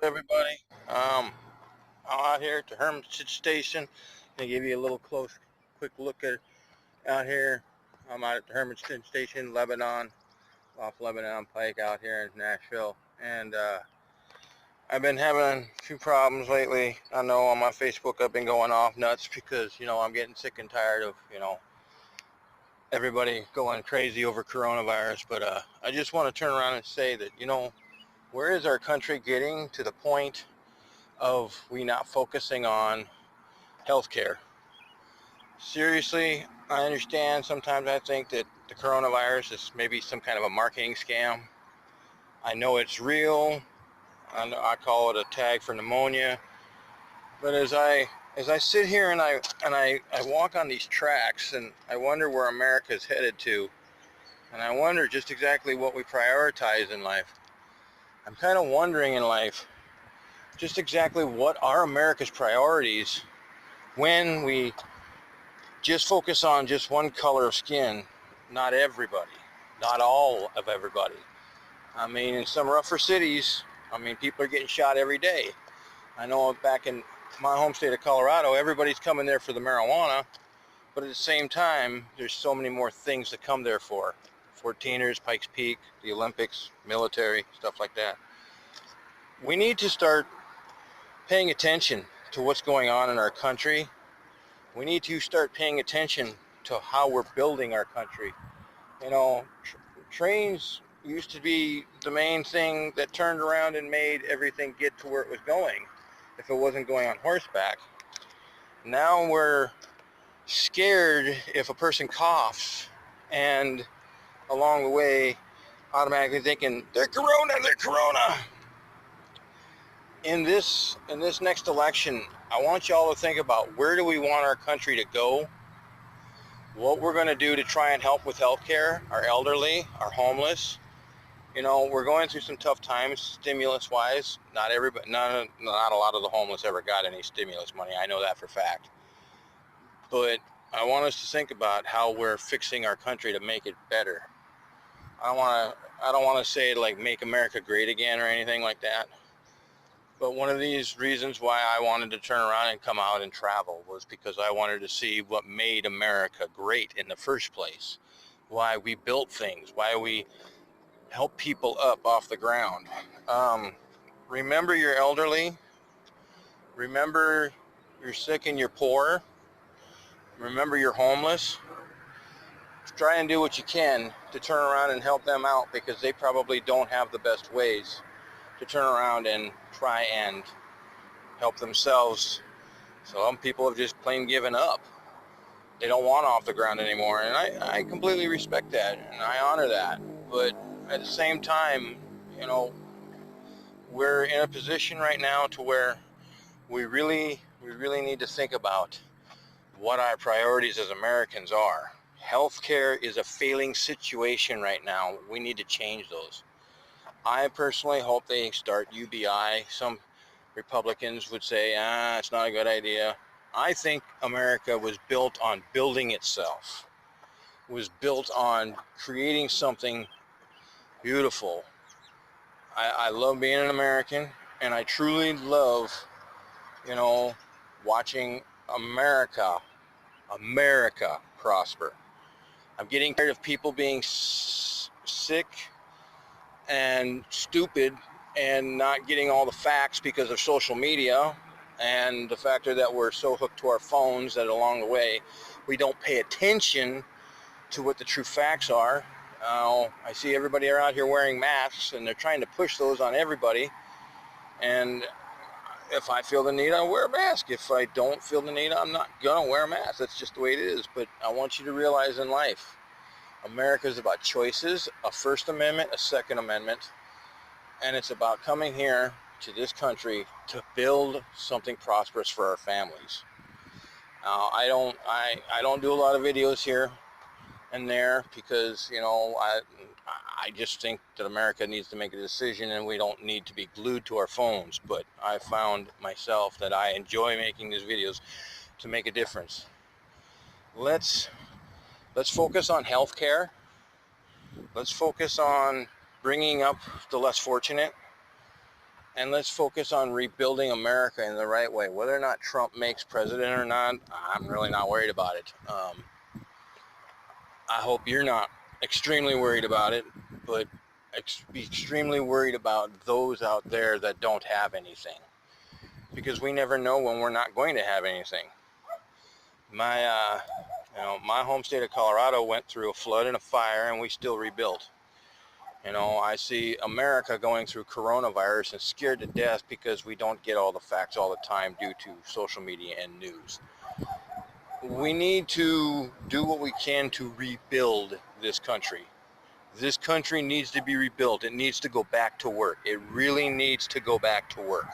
Everybody. I'm out here at the Hermitage station. Gonna give you a little quick look at out here. I'm out at the Hermitage station, Lebanon, off Lebanon Pike out here in Nashville, and I've been having a few problems lately. I know on my Facebook I've been going off nuts because I'm getting sick and tired of everybody going crazy over coronavirus. But I just want to turn around and say that where is our country getting to the point of we not focusing on healthcare? Seriously, I understand sometimes I think that the coronavirus is maybe some kind of a marketing scam. I know it's real. I call it a tag for pneumonia. But as I sit here and I walk on these tracks and I wonder where America's headed to, and I wonder just exactly what we prioritize in life. I'm kind of wondering in life just exactly what are America's priorities when we just focus on just one color of skin. Not everybody, not all of everybody. I mean, in some rougher cities, people are getting shot every day. I know back in my home state of Colorado, everybody's coming there for the marijuana, but at the same time, there's so many more things to come there for. 14ers, Pikes Peak, the Olympics, military, stuff like that. We need to start paying attention to what's going on in our country. We need to start paying attention to how we're building our country. Trains used to be the main thing that turned around and made everything get to where it was going if it wasn't going on horseback. Now we're scared if a person coughs and along the way automatically thinking they're corona. In this next election, I want y'all to think about where do we want our country to go, what we're going to do to try and help with healthcare, our elderly, our homeless. We're going through some tough times stimulus-wise. Not everybody, not a lot of the homeless ever got any stimulus money. I know that for a fact. But I want us to think about how we're fixing our country to make it better. I don't want to say like make America great again or anything like that. But one of these reasons why I wanted to turn around and come out and travel was because I wanted to see what made America great in the first place. Why we built things, why we help people up off the ground. Remember your elderly. Remember you're sick and you're poor. Remember you're homeless. Try and do what you can to turn around and help them out because they probably don't have the best ways to turn around and try and help themselves. Some people have just plain given up. They don't want off the ground anymore, and I completely respect that and I honor that. But at the same time, we're in a position right now to where we really need to think about what our priorities as Americans are. Healthcare is a failing situation right now. We need to change those. I personally hope they start UBI. Some Republicans would say, it's not a good idea. I think America was built on building itself. It was built on creating something beautiful. I love being an American, and I truly love, watching America prosper. I'm getting tired of people being sick and stupid and not getting all the facts because of social media and the factor that we're so hooked to our phones that along the way we don't pay attention to what the true facts are. I see everybody out here wearing masks and they're trying to push those on everybody, and if I feel the need, I'll wear a mask. If I don't feel the need, I'm not gonna wear a mask. That's just the way it is. But I want you to realize in life, America is about choices, a First Amendment, a Second Amendment, and it's about coming here to this country to build something prosperous for our families. I don't do a lot of videos here and there because I just think that America needs to make a decision and we don't need to be glued to our phones. But I found myself that I enjoy making these videos to make a difference. Let's focus on healthcare. Let's focus on bringing up the less fortunate. and let's focus on rebuilding America in the right way. Whether or not Trump makes president or not, I'm really not worried about it. I hope you're not extremely worried about it, but be extremely worried about those out there that don't have anything, because we never know when we're not going to have anything. My home state of Colorado went through a flood and a fire, and we still rebuilt. I see America going through coronavirus and scared to death because we don't get all the facts all the time due to social media and news. We need to do what we can to rebuild this country. This country needs to be rebuilt. It needs to go back to work. It really needs to go back to work.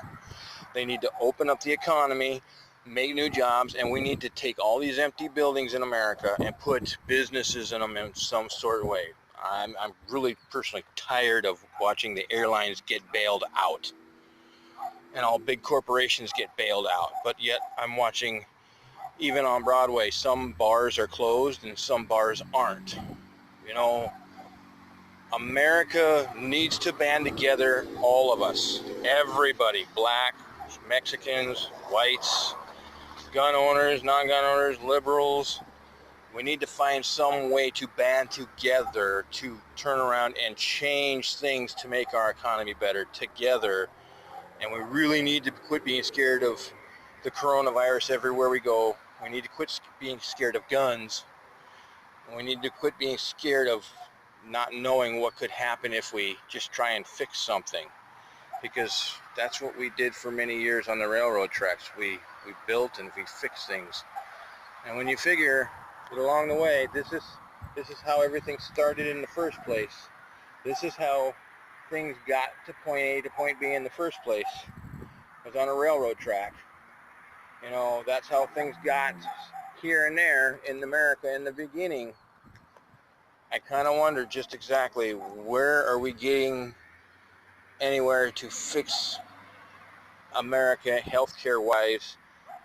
They need to open up the economy, make new jobs, and we need to take all these empty buildings in America and put businesses in them in some sort of way. I'm really personally tired of watching the airlines get bailed out and all big corporations get bailed out. But yet I'm watching, even on Broadway, some bars are closed and some bars aren't. America needs to band together, all of us, everybody, black, Mexicans, whites, gun owners, non-gun owners, liberals. We need to find some way to band together to turn around and change things to make our economy better together. And we really need to quit being scared of the coronavirus everywhere we go. We need to quit being scared of guns. And we need to quit being scared of not knowing what could happen if we just try and fix something. Because that's what we did for many years on the railroad tracks. We built and we fixed things. And when you figure along the way, this is how everything started in the first place. This is how things got to point A to point B in the first place. It was on a railroad track. That's how things got here and there in America in the beginning. I kind of wonder just exactly where are we getting anywhere to fix America healthcare wise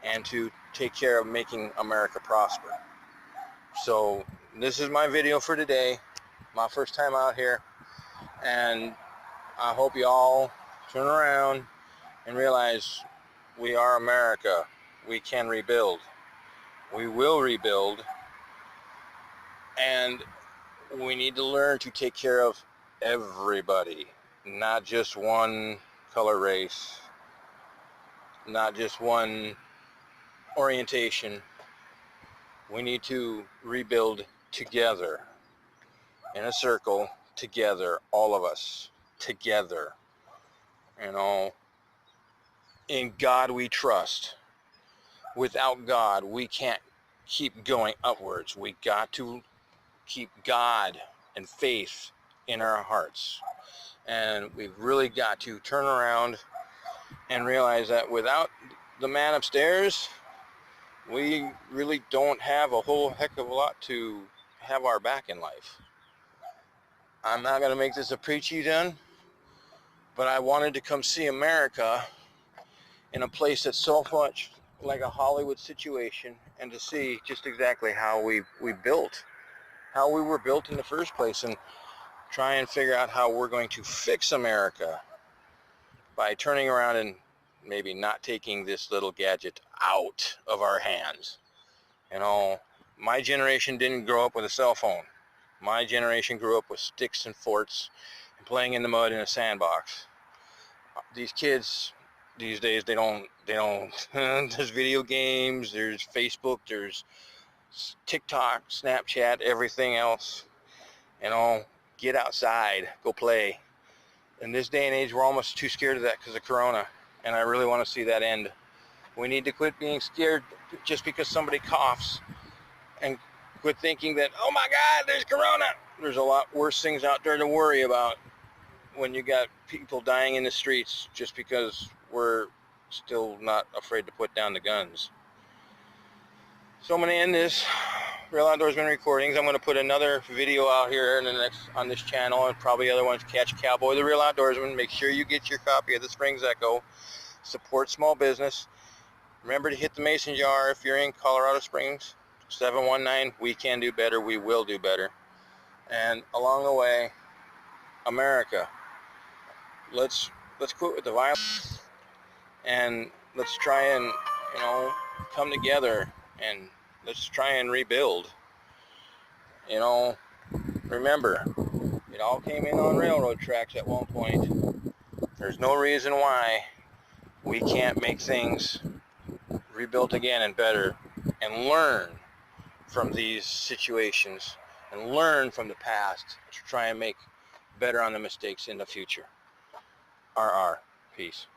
and to take care of making America prosper. So this is my video for today, my first time out here, and I hope you all turn around and realize we are America. We can rebuild. We will rebuild, and we need to learn to take care of everybody, not just one color, race, not just one orientation. We need to rebuild together, in a circle, together, all of us, together. In God we trust. Without God, we can't keep going upwards. We got to keep God and faith in our hearts. And we've really got to turn around and realize that without the man upstairs, we really don't have a whole heck of a lot to have our back in life. I'm not going to make this a preachy done, but I wanted to come see America in a place that's so much like a Hollywood situation, and to see just exactly how we built, how we were built in the first place, and try and figure out how we're going to fix America by turning around and maybe not taking this little gadget out of our hands. My generation didn't grow up with a cell phone. My generation grew up with sticks and forts and playing in the mud in a sandbox. These kids these days, they don't there's video games, there's Facebook, there's TikTok, Snapchat, everything else. Get outside, go play. In this day and age, we're almost too scared of that because of Corona, and I really want to see that end. We need to quit being scared just because somebody coughs, and quit thinking that, oh my God, there's Corona. There's a lot worse things out there to worry about when you got people dying in the streets just because we're still not afraid to put down the guns. So I'm going to end this Real Outdoorsman Recordings. I'm going to put another video out here on this channel, and probably other ones. Catch Cowboy the Real Outdoorsman. Make sure you get your copy of the Springs Echo. Support small business. Remember to hit the mason jar if you're in Colorado Springs. 719. We can do better. We will do better. And along the way, America, let's let's quit with the violence, and let's try and, you know, come together, and let's try and rebuild. You know, remember, it all came in on railroad tracks at one point. There's no reason why we can't make things rebuilt again and better, and learn from these situations and learn from the past to try and make better on the mistakes in the future. RR. Peace.